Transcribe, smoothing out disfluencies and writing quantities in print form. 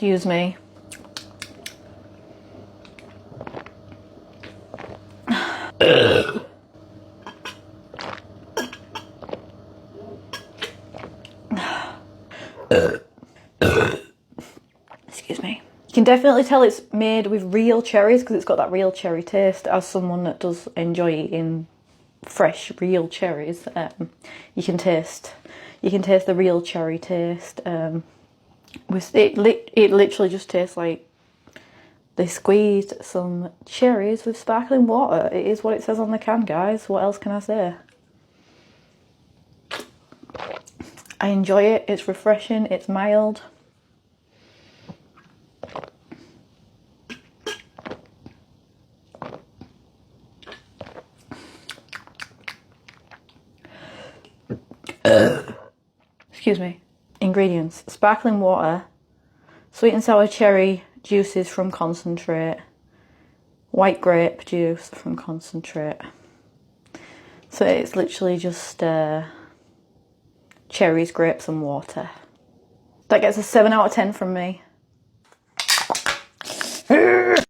Excuse me. Excuse me. You can definitely tell it's made with real cherries because it's got that real cherry taste. As someone that does enjoy eating fresh, real cherries, you can taste the real cherry taste. It literally just tastes like they squeezed some cherries with sparkling water. It is what it says on the can, guys. What else can I say? I enjoy it. It's refreshing. It's mild. Excuse me. Ingredients: sparkling water, sweet and sour cherry juices from concentrate, white grape juice from concentrate. So it's literally just cherries, grapes and water. That gets a 7 out of 10 from me.